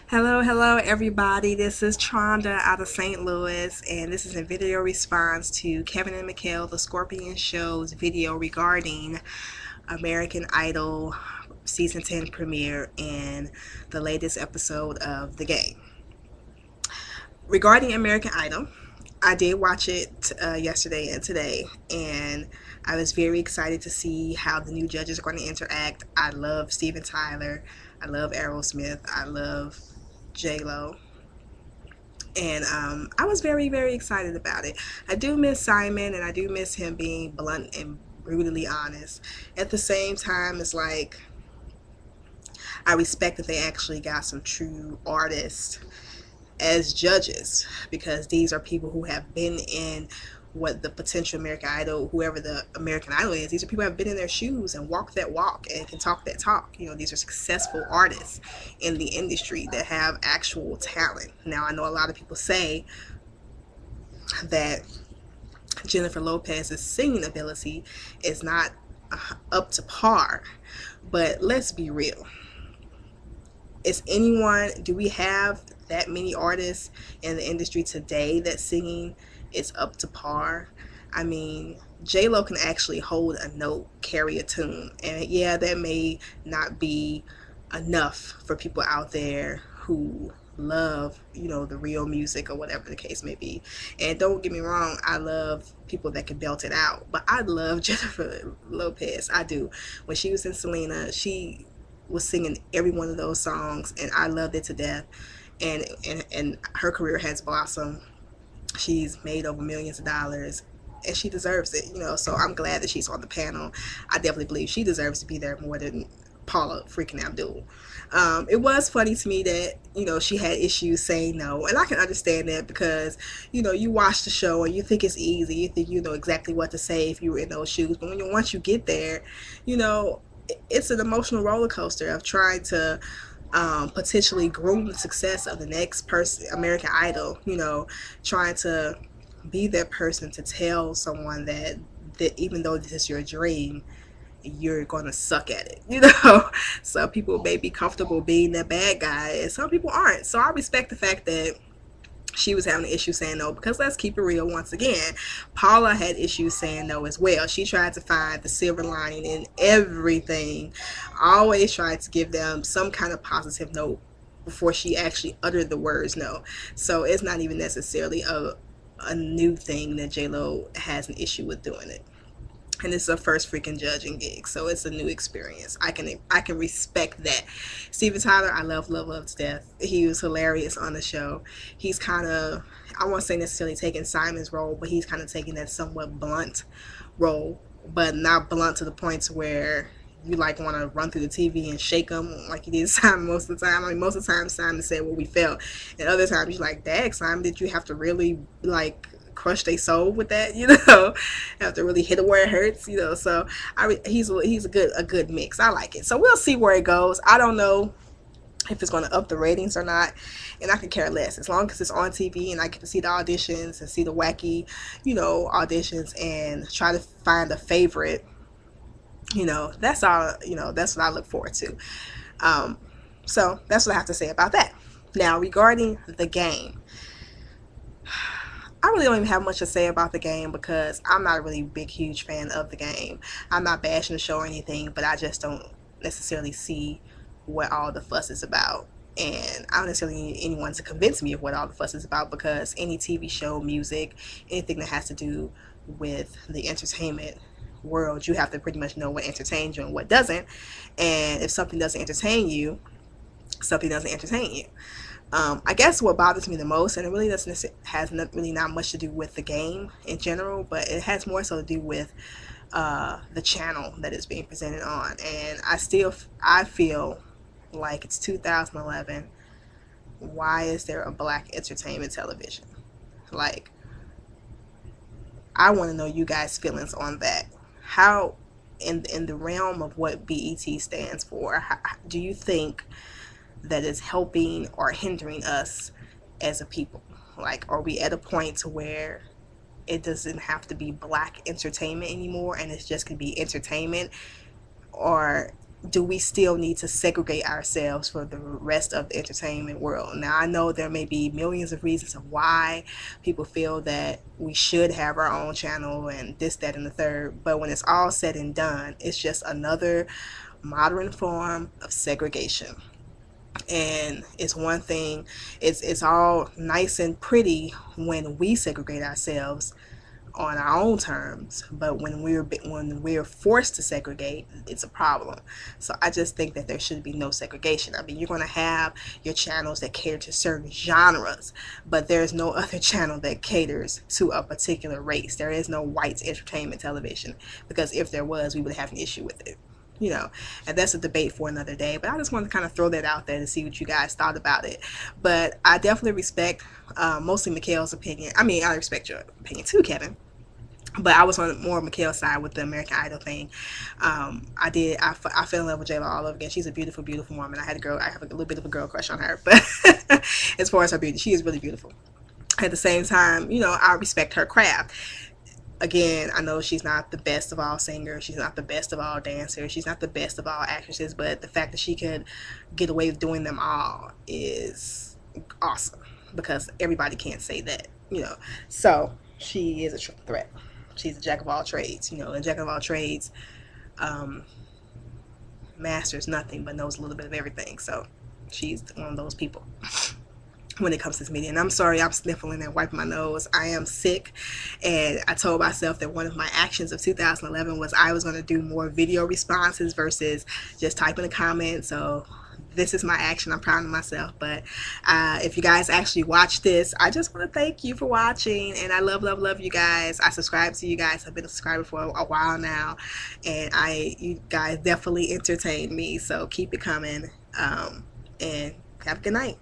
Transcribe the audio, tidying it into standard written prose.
Hello, everybody. This is Trhonda out of St. Louis, and this is a video response to Kevin and Mikhail, the Skorpion Show's video regarding American Idol Season 10 premiere and the latest episode of the game. Regarding American Idol, I did watch it yesterday and today, and I was very excited to see how the new judges are going to interact. I love Steven Tyler. I love Aerosmith. I love J Lo. And I was very excited about it. I do miss Simon, and I do miss him being blunt and brutally honest. At the same time, it's like I respect that they actually got some true artists as judges, because these are people who have been in what the potential American Idol, whoever the American Idol is, these are people who have been in their shoes and walked that walk and can talk that talk. These are successful artists in the industry that have actual talent. Now, I know a lot of people say that Jennifer Lopez's singing ability is not up to par, but let's be real. Do we have that many artists in the industry today that singing is up to par? I mean, J Lo can actually hold a note, carry a tune, and yeah, that may not be enough for people out there who love, the real music or whatever the case may be. And don't get me wrong, I love people that can belt it out, but I love Jennifer Lopez. I do. When she was in Selena, she was singing every one of those songs, and I loved it to death. And her career has blossomed. She's made over millions of dollars, and she deserves it. So I'm glad that she's on the panel. I definitely believe she deserves to be there more than Paula freaking Abdul. It was funny to me that she had issues saying no, and I can understand that, because you watch the show and you think it's easy, you think you know exactly what to say if you were in those shoes, but once you get there, it's an emotional roller coaster of trying to potentially groom the success of the next person, American Idol. Trying to be that person to tell someone that even though this is your dream, you're gonna suck at it. Some people may be comfortable being that bad guy, and some people aren't. So I respect the fact that she was having an issue saying no, because let's keep it real once again. Paula had issues saying no as well. She tried to find the silver lining in everything, always tried to give them some kind of positive note before she actually uttered the words no. So it's not even necessarily a new thing that J-Lo has an issue with doing it, and it's her first freaking judging gig, so it's a new experience. I can respect that. Steven Tyler, I love to death. He was hilarious on the show. He's kind of, I won't say necessarily taking Simon's role, but he's kind of taking that somewhat blunt role, but not blunt to the point to where you like want to run through the TV and shake them like you did Simon most of the time. I mean, most of the time Simon said what we felt, and other times you're like, "Dag, Simon, did you have to really like crush their soul with that?" Have to really hit it where it hurts. So he's a good mix. I like it. So we'll see where it goes. I don't know if it's going to up the ratings or not, and I could care less as long as it's on TV and I get to see the auditions and see the wacky, auditions, and try to find a favorite. That's all. That's what I look forward to. Um, so that's what I have to say about that. Now, regarding the game, I really don't even have much to say about the game, because I'm not a really big, huge fan of the game. I'm not bashing the show or anything, but I just don't necessarily see what all the fuss is about. And I don't necessarily need anyone to convince me of what all the fuss is about, because any TV show, music, anything that has to do with the entertainment world, you have to pretty much know what entertains you and what doesn't. And if something doesn't entertain you, something doesn't entertain you. I guess what bothers me the most, and it really doesn't has really not much to do with the game in general, but it has more so to do with the channel that it's being presented on. And I feel like it's 2011. Why is there a black entertainment television? Like, I want to know you guys' feelings on that. How, in the realm of what BET stands for, do you think that is helping or hindering us as a people? Like, are we at a point to where it doesn't have to be black entertainment anymore, and it's just gonna be entertainment? Or do we still need to segregate ourselves for the rest of the entertainment world? Now, I know there may be millions of reasons of why people feel that we should have our own channel and this, that, and the third, but when it's all said and done, it's just another modern form of segregation. And it's one thing, it's all nice and pretty when we segregate ourselves on our own terms, but when we're forced to segregate, it's a problem. So I just think that there should be no segregation. I mean, you're going to have your channels that cater to certain genres, but there's no other channel that caters to a particular race. There is no white entertainment television, because if there was, we would have an issue with it, you know. And that's a debate for another day, but I just wanted to kind of throw that out there to see what you guys thought about it. But I definitely respect mostly Mikhail's opinion. I mean, I respect your opinion too, Kevin, but I was on more Mikhail's side with the American Idol thing. I fell in love with J-Lo all over again. She's a beautiful, beautiful woman. I have a little bit of a girl crush on her, but as far as her beauty, she is really beautiful. At the same time, you know, I respect her craft. Again, I know she's not the best of all singers, she's not the best of all dancers, she's not the best of all actresses, but the fact that she could get away with doing them all is awesome, because everybody can't say that, you know. So she is a triple threat. She's a jack of all trades, you know. A jack of all trades masters nothing but knows a little bit of everything. So she's one of those people when it comes to this media. And I'm sorry, I'm sniffling and wiping my nose. I am sick, and I told myself that one of my actions of 2011 was I was going to do more video responses versus just typing a comment. So this is my action. I'm proud of myself. But if you guys actually watch this, I just want to thank you for watching, and I love, love, love you guys. I subscribe to you guys. I've been a subscriber for a while now, and you guys definitely entertain me, so keep it coming, and have a good night.